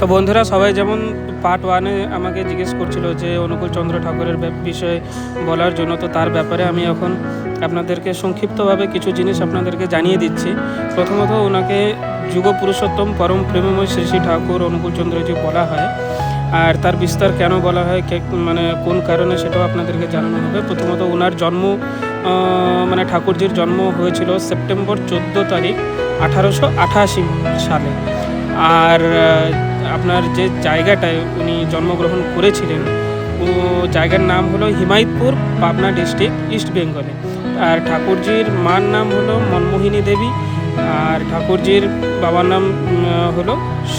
তো বন্ধুরা, সবাই যেমন পার্ট ওয়ানে আমাকে জিজ্ঞেস করছিল যে অনুকূল চন্দ্র ঠাকুরের বিষয়ে বলার জন্য, তো তার ব্যাপারে আমি এখন আপনাদেরকে সংক্ষিপ্তভাবে কিছু জিনিস আপনাদেরকে জানিয়ে দিচ্ছি। প্রথমত, ওনাকে যুগ পুরুষোত্তম পরম প্রেমময় শ্রী শ্রী ঠাকুর অনুকূল চন্দ্রজি বলা হয়। আর তার বিস্তার কেন বলা হয়, মানে কোন কারণে, সেটাও আপনাদেরকে জানানো হবে। প্রথমত, ওনার জন্ম মানে ঠাকুরজির জন্ম হয়েছিল সেপ্টেম্বর 14 তারিখ 1888 সালে। আর আপনার যে জায়গাটায় উনি জন্মগ্রহণ করেছিলেন, ও জায়গার নাম হলো হিমায়তপুর, পাবনা ডিস্ট্রিক্ট, ইস্ট বেঙ্গলে। আর ঠাকুরজির মার নাম হলো মনমোহিনী দেবী, আর ঠাকুরজির বাবার নাম হলো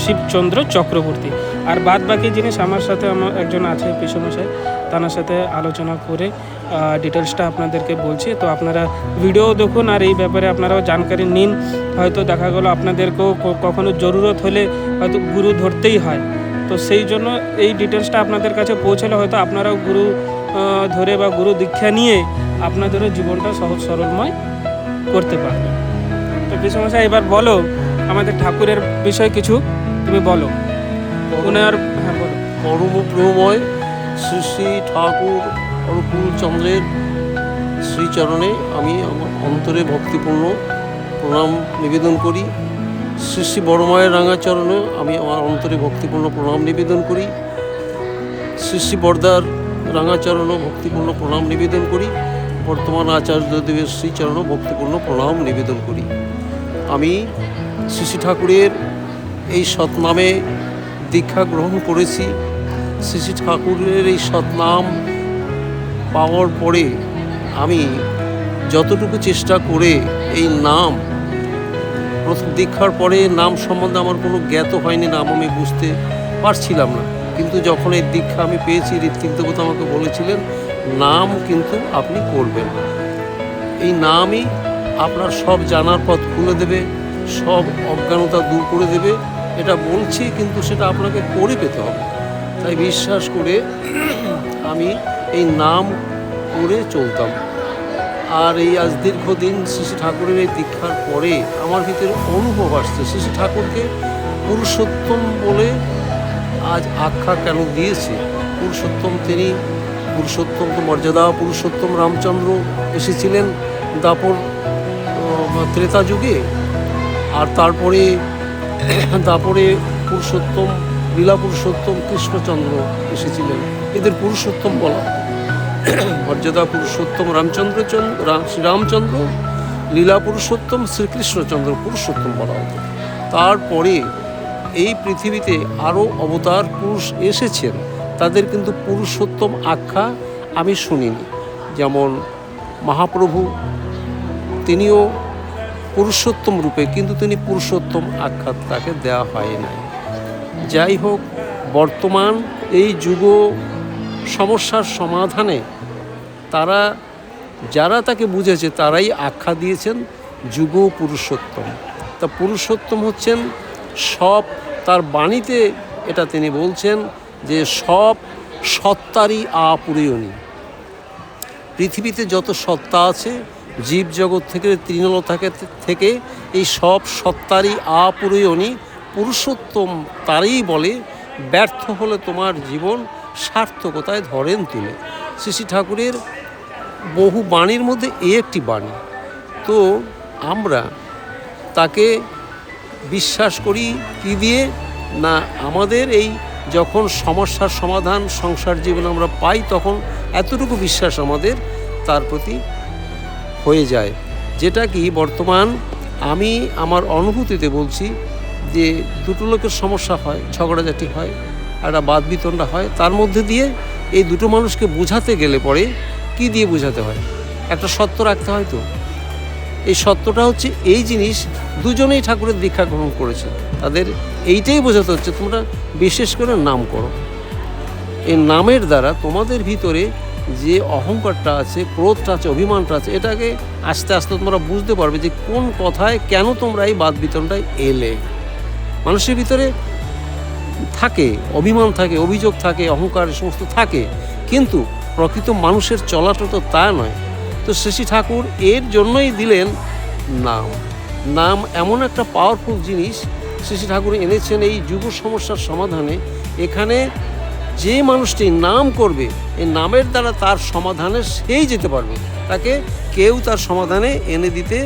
শিবচন্দ্র চক্রবর্তী। আর বাদ বাকি জিনিস আমার সাথে আমার একজন আছে পিসমশাই, তার সাথে আলোচনা করে ডিটেলসটা আপনাদেরকে বলছি। তো আপনারা ভিডিও দেখুন আর এই ব্যাপারে আপনারাও জানকারি নিন। হয়তো দেখা গেলো আপনাদেরকেও কখনো জরুরত হলে হয়তো গুরু ধরতেই হয়, তো সেই জন্য এই ডিটেলসটা আপনাদের কাছে পৌঁছালে হয়তো আপনারাও গুরু ধরে বা গুরু দীক্ষা নিয়ে আপনাদেরও জীবনটা সহজ সরলময় করতে পারবেন। তো পিসমশাই, এবার বলো আমাদের ঠাকুরের বিষয়ে কিছু, তুমি বলো। ওনার বলো। পরম প্রেমময় শ্রী শ্রী ঠাকুর অনুকূল চন্দ্রের শ্রীচরণে আমি আমার অন্তরে ভক্তিপূর্ণ প্রণাম নিবেদন করি। শ্রী শ্রী বড়মায়ের রাঙাচরণে আমি আমার অন্তরে ভক্তিপূর্ণ প্রণাম নিবেদন করি। শ্রী শ্রী বরদার রাঙাচরণও ভক্তিপূর্ণ প্রণাম নিবেদন করি। বর্তমান আচার্যদেবের শ্রীচরণও ভক্তিপূর্ণ প্রণাম নিবেদন করি। আমি শ্রী শ্রী ঠাকুরের এই সৎনামে দীক্ষা গ্রহণ করেছি। শ্রী শ্রী ঠাকুরের এই সৎনাম পাওয়ার পরে আমি যতটুকু চেষ্টা করে এই নাম, প্রথম দীক্ষার পরে নাম সম্বন্ধে আমার কোনো জ্ঞাত হয়নি, নাম আমি বুঝতে পারছিলাম না। কিন্তু যখন এই দীক্ষা আমি পেয়েছি, ঋত্বিকদেবতা আমাকে বলেছিলেন নাম কিন্তু আপনি করবেন, এই নামই আপনার সব জানার পথ খুলে দেবে, সব অজ্ঞানতা দূর করে দেবে। এটা বলছি, কিন্তু সেটা আপনাকে করে পেতে হবে। তাই বিশ্বাস করে আমি এই নাম করে চলতাম। আর এই আজ দীর্ঘদিন শ্রী শ্রী ঠাকুরের এই দীক্ষার পরে আমার ভিতরে অনুভব আসছে, শ্রী শ্রী ঠাকুরকে পুরুষোত্তম বলে আজ আখ্যা কেন দিয়েছে। পুরুষোত্তম তিনি, পুরুষোত্তম তো মর্যাদা, পুরুষোত্তম রামচন্দ্র এসেছিলেন দাপর ত্রেতা যুগে, আর তারপরে দাপরে পুরুষোত্তম, লীলা পুরুষোত্তম কৃষ্ণচন্দ্র এসেছিলেন। এদের পুরুষোত্তম বলা, মর্যাদা পুরুষোত্তম শ্রীরামচন্দ্র, লীলা পুরুষোত্তম শ্রীকৃষ্ণচন্দ্র পুরুষোত্তম বলা হতো। তারপরে এই পৃথিবীতে আরও অবতার পুরুষ এসেছেন, তাদের কিন্তু পুরুষোত্তম আখ্যা আমি শুনিনি। যেমন মহাপ্রভু, তিনিও পুরুষোত্তম রূপে, কিন্তু তিনি পুরুষোত্তম আখ্যা তাকে দেওয়া হয় নাই। যাই হোক, বর্তমান এই যুগ সমস্যার সমাধানে তারা, যারা তাকে বুঝেছে, তারাই আখ্যা দিয়েছেন যুগ পুরুষোত্তম। তা পুরুষোত্তম হচ্ছেন সব, তার বাণীতে এটা তিনি বলছেন যে সব সত্তারই আপুরীয়নী। পৃথিবীতে যত সত্তা আছে, জীবজগৎ থেকে, তৃণলতা থেকে, এই সব সত্তারই আপুরীয়নী পুরুষোত্তম তারই বলে। ব্যর্থ হলে তোমার জীবন সার্থকতায় ধরেন তুলে। শ্রী শ্রী ঠাকুরের বহু বাণীর মধ্যে এই একটি বাণী। তো আমরা তাকে বিশ্বাস করি কি দিয়ে না, আমাদের এই যখন সমস্যার সমাধান সংসার জীবনে আমরা পাই, তখন এতটুকু বিশ্বাস আমাদের তার প্রতি হয়ে যায়। যেটা কি বর্তমান আমি আমার অনুভূতিতে বলছি, যে দুটো লোকের সমস্যা হয়, ঝগড়াঝাটি হয়, একটা বাদ বিতণ্ডা হয়, তার মধ্যে দিয়ে এই দুটো মানুষকে বোঝাতে গেলে পরে কি দিয়ে বোঝাতে হয়, একটা সত্য রাখতে হয়। তো এই সত্যটা হচ্ছে এই জিনিস, দুজনেই ঠাকুরের দীক্ষা গ্রহণ করেছে, তাদের এইটাই বোঝাতে হচ্ছে তোমরা বিশেষ করে নাম করো। এই নামের দ্বারা তোমাদের ভিতরে যে অহংকারটা আছে, ক্রোধটা আছে, অভিমানটা আছে, এটাকে আস্তে আস্তে তোমরা বুঝতে পারবে যে কোন কথায় কেন তোমরা এই বাদ বিতণ্ডায় এলে। মানুষের ভিতরে থাকে অভিমান, থাকে অভিযোগ, থাকে অহংকার, সমস্ত থাকে, কিন্তু প্রকৃত মানুষের চলাটা তো তা নয়। তো শ্রী শ্রী ঠাকুর এর জন্যই দিলেন নাম। নাম এমন একটা পাওয়ারফুল জিনিস শ্রী শ্রী ঠাকুর এনেছেন এই যুব সমস্যার সমাধানে। এখানে যে মানুষটি নাম করবে, এই নামের দ্বারা তার সমাধানে সেই যেতে পারবে, তাকে কেউ তার সমাধানে এনে দিতে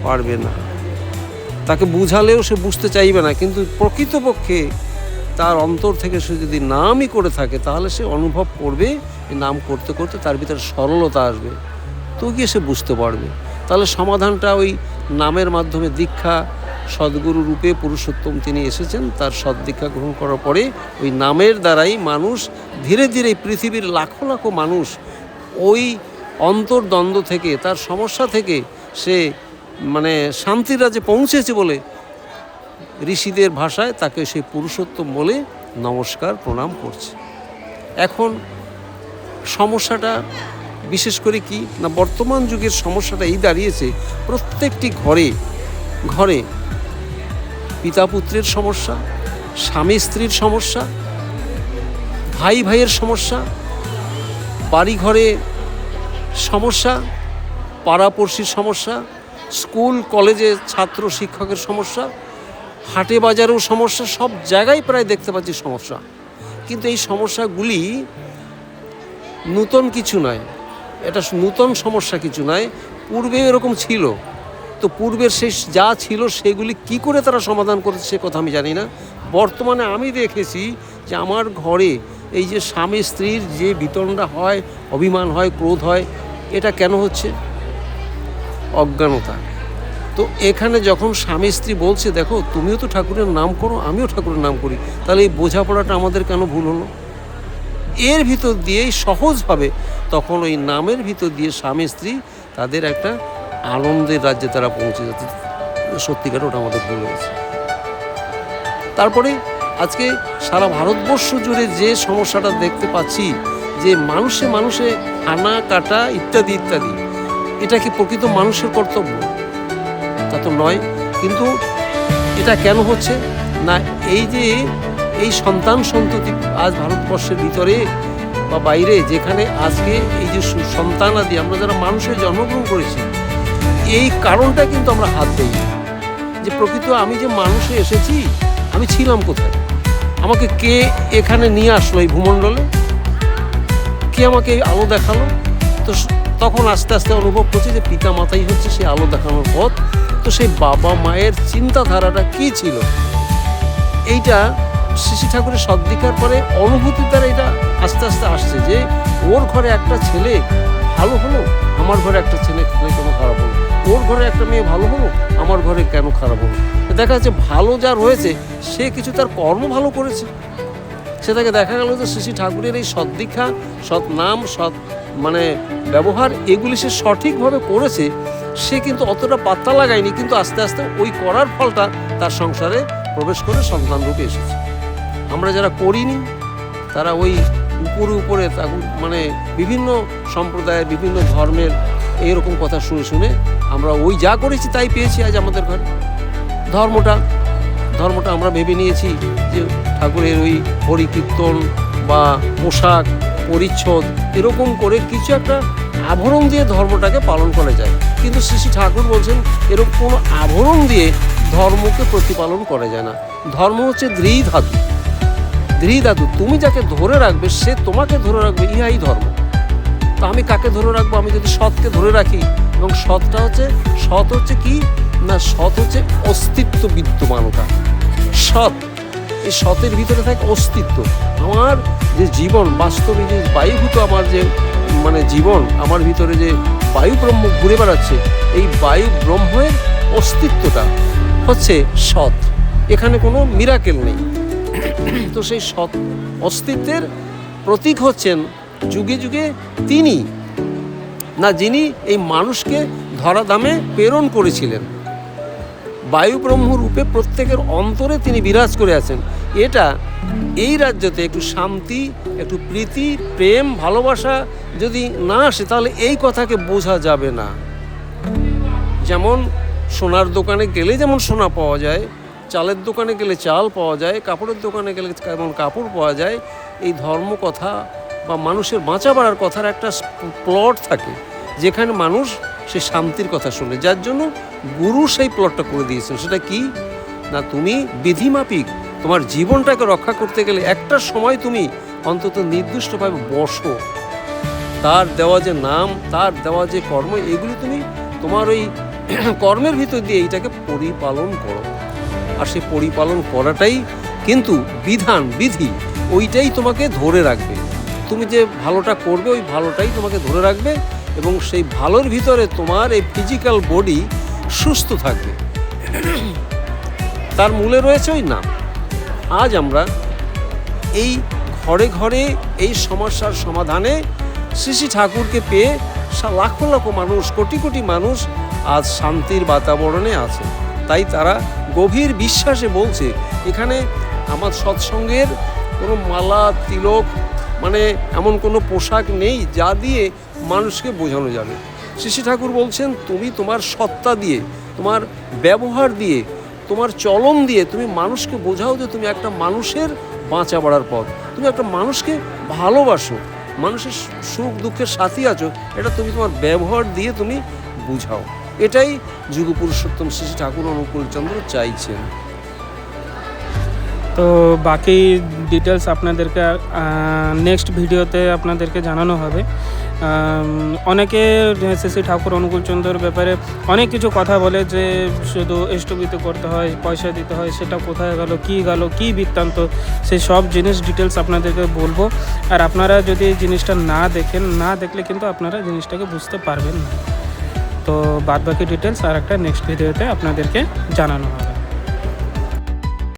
পারবে না। তাকে বুঝালেও সে বুঝতে চাইবে না, কিন্তু প্রকৃতপক্ষে তার অন্তর থেকে সে যদি নামই করে থাকে তাহলে সে অনুভব করবে, এই নাম করতে করতে তার ভিতরে সরলতা আসবে, তো গিয়ে সে বুঝতে পারবে। তাহলে সমাধানটা ওই নামের মাধ্যমে, দীক্ষা, সদ্গুরু রূপে পুরুষোত্তম তিনি এসেছেন, তার সদ্দীক্ষা গ্রহণ করার পরে ওই নামের দ্বারাই মানুষ ধীরে ধীরে পৃথিবীর লাখো লাখো মানুষ ওই অন্তর্দ্বন্দ্ব থেকে, তার সমস্যা থেকে সে মানে শান্তির রাজ্যে পৌঁছেছে বলে ঋষিদের ভাষায় তাকে সেই পুরুষোত্তম বলে নমস্কার প্রণাম করছে। এখন সমস্যাটা বিশেষ করে কি না, বর্তমান যুগের সমস্যাটা এই দাঁড়িয়েছে, প্রত্যেকটি ঘরে ঘরে পিতা পুত্রের সমস্যা, স্বামী স্ত্রীর সমস্যা, ভাই ভাইয়ের সমস্যা, বাড়ি ঘরে সমস্যা, পাড়াপড়শির সমস্যা, স্কুল কলেজে ছাত্র শিক্ষকের সমস্যা, হাটে বাজারেও সমস্যা, সব জায়গায় প্রায় দেখতে পাচ্ছি সমস্যা। কিন্তু এই সমস্যাগুলি নূতন কিছু নয়, এটা নূতন সমস্যা কিছু নয়, পূর্বে এরকম ছিল। তো পূর্বের সেই যা ছিল সেগুলি কি করে তারা সমাধান করেছে সে কথা আমি জানি না। বর্তমানে আমি দেখেছি যে আমার ঘরে এই যে স্বামী স্ত্রীর যে বিতণ্ডা হয়, অভিমান হয়, ক্রোধ হয়, এটা কেন হচ্ছে? অজ্ঞানতা। তো এখানে যখন স্বামী স্ত্রী বলছে দেখো তুমিও তো ঠাকুরের নাম করো, আমিও ঠাকুরের নাম করি, তাহলে এই বোঝাপড়াটা আমাদের কেন ভুল হলো? এর ভিতর দিয়েই সহজভাবে তখন ওই নামের ভিতর দিয়ে স্বামী স্ত্রী তাদের একটা আনন্দের রাজ্যে তারা পৌঁছে যাচ্ছে। সত্যিকার ওটা আমাদের ভুল হয়েছে। তারপরে আজকে সারা ভারতবর্ষ জুড়ে যে সমস্যাটা দেখতে পাচ্ছি, যে মানুষে মানুষে হানা কাটা ইত্যাদি ইত্যাদি, এটা কি প্রকৃত মানুষের কর্তব্য? তা তো নয়। কিন্তু এটা কেন হচ্ছে না, এই যে এই সন্তান সন্ততি আজ ভারতবর্ষের ভিতরে বা বাইরে, যেখানে আজকে এই যে সন্তানাদি আমরা যারা মানুষের জন্মগ্রহণ করেছি, এই কারণটা কিন্তু আমরা হাত দিই যে প্রকৃত আমি যে মানুষে এসেছি, আমি ছিলাম কোথায়? আমাকে কে এখানে নিয়ে আসলো এই ভূমণ্ডলে? কে আমাকে এই আলো দেখালো? তো তখন আস্তে আস্তে অনুভব করছি যে পিতা মাতাই হচ্ছে সেই আলো দেখানোর পথ। তো সেই বাবা মায়ের চিন্তাধারাটা কী ছিল, এইটা শ্রী শ্রী ঠাকুরের সদ্দীক্ষার পরে অনুভূতির দ্বারা এটা আস্তে আস্তে আসছে যে ওর ঘরে একটা ছেলে ভালো হলো, আমার ঘরে একটা ছেলে কেন খারাপ হলো? ওর ঘরে একটা মেয়ে ভালো হলো, আমার ঘরে কেন খারাপ হলো? দেখা যাচ্ছে ভালো যা রয়েছে সে কিছু তার কর্ম ভালো করেছে, সেটাকে দেখা গেল যে শ্রী শ্রী ঠাকুরের এই সদ্দীক্ষা, সৎ নাম, সৎ মানে ব্যবহার, এগুলি সে সঠিকভাবে করেছে। সে কিন্তু অতটা পাত্তা লাগায়নি, কিন্তু আস্তে আস্তে ওই করার ফলটা তার সংসারে প্রবেশ করে সন্তান রূপে এসেছে। আমরা যারা করিনি তারা ওই উপরে উপরে মানে বিভিন্ন সম্প্রদায়ের বিভিন্ন ধর্মের এইরকম কথা শুনে শুনে আমরা ওই যা করেছি তাই পেয়েছি আজ আমাদের ঘরে। ধর্মটা আমরা ভেবে নিয়েছি যে ঠাকুরের ওই হরিকীর্তন বা পোশাক পরিচ্ছদ এরকম করে কিছু একটা আভরণ দিয়ে ধর্মটাকে পালন করা যায়। কিন্তু শ্রী শ্রী ঠাকুর বলছেন এরকম কোনো আভরণ দিয়ে ধর্মকে প্রতিপালন করা যায় না। ধর্ম হচ্ছে ধাতু, তুমি যাকে ধরে রাখবে সে তোমাকে ধরে রাখবে, ইহাই ধর্ম। তো আমি কাকে ধরে রাখবো? আমি যদি সৎকে ধরে রাখি, এবং সৎ হচ্ছে কি না, সৎ হচ্ছে অস্তিত্ব বিদ্যমানতা। সৎ, এই সতের ভিতরে থাকে অস্তিত্ব। আমার যে জীবন, বাস্তবে যে বায়ুভূত আমার যে মানে জীবন, আমার ভিতরে যে বায়ু ব্রহ্ম ঘুরে বেড়াচ্ছে, এই বায়ু ব্রহ্মের অস্তিত্বটা হচ্ছে সৎ। এখানে কোনো মিরাকেল নেই। তো সেই সৎ অস্তিত্বের প্রতীক হচ্ছেন যুগে যুগে তিনি, না যিনি এই মানুষকে ধরাধামে প্রেরণ করেছিলেন। বায়ু ব্রহ্ম রূপে প্রত্যেকের অন্তরে তিনি বিরাজ করে আছেন। এটা এই রাজ্যতে একটু শান্তি, একটু প্রীতি, প্রেম, ভালোবাসা যদি না আসে তাহলে এই কথাকে বোঝা যাবে না। যেমন সোনার দোকানে গেলে যেমন সোনা পাওয়া যায়, চালের দোকানে গেলে চাল পাওয়া যায়, কাপড়ের দোকানে গেলে কেমন কাপড় পাওয়া যায়, এই ধর্ম কথা বা মানুষের বাঁচা বাড়ার কথার একটা প্লট থাকে, যেখানে মানুষ সে শান্তির কথা শোনে। যার জন্য গুরু সেই প্লটটা করে দিয়েছেন। সেটা কি না, তুমি বিধিমাফিক তোমার জীবনটাকে রক্ষা করতে গেলে একটা সময় তুমি অন্তত নির্দিষ্টভাবে বসো, তার দেওয়া যে নাম, তার দেওয়া যে কর্ম, এগুলি তুমি তোমার ওই কর্মের ভিতর দিয়ে এইটাকে পরিপালন করো। আর সেই পরিপালন করাটাই কিন্তু বিধান, বিধি, ওইটাই তোমাকে ধরে রাখবে। তুমি যে ভালোটা করবে ওই ভালোটাই তোমাকে ধরে রাখবে, এবং সেই ভালোর ভিতরে তোমার এই ফিজিক্যাল বডি সুস্থ থাকবে। তার মূলে রয়েছে ওই নাম। আজ আমরা এই ঘরে ঘরে এই সমস্যার সমাধানে শ্রী শ্রী ঠাকুরকে পেয়ে লাখো লাখো মানুষ, কোটি কোটি মানুষ আজ শান্তির বাতাবরণে আছে। তাই তারা গভীর বিশ্বাসে বলছে, এখানে আমার সৎসঙ্গের কোনো মালা, তিলক, মানে এমন কোনো পোশাক নেই যা দিয়ে মানুষকে বোঝানো যাবে। শ্রী শ্রী ঠাকুর বলছেন, তুমি তোমার সত্তা দিয়ে, তোমার ব্যবহার দিয়ে, তোমার চলন দিয়ে তুমি মানুষকে বোঝাও যে তুমি একটা মানুষের বাঁচা বাড়ার পথ, তুমি একটা মানুষকে ভালোবাসো, মানুষের সুখ দুঃখের সাথী আছো, এটা তুমি তোমার ব্যবহার দিয়ে তুমি বুঝাও। এটাই যুগ পুরুষোত্তম শ্রী শ্রী ঠাকুর অনুকূলচন্দ্র চাইছেন। তো বাকি ডিটেলস আপনাদেরকে নেক্সট ভিডিওতে আপনাদেরকে জানানো হবে। অনেকে শ্রী শ্রী ঠাকুর অনুকূলচন্দ্রের ব্যাপারে অনেক কিছু কথা বলে, যে শুধু স্থগিত করতে হয়, পয়সা দিতে হয়, সেটা কোথায় গেল, কী বৃত্তান্ত, সেই সব জিনিস ডিটেলস আপনাদেরকে বলবো। আর আপনারা যদি এই জিনিসটা না দেখলে কিন্তু আপনারা জিনিসটাকে বুঝতে পারবেন না। তো বাদ বাকি ডিটেলস আর একটা নেক্সট ভিডিওতে আপনাদেরকে জানানো হবে।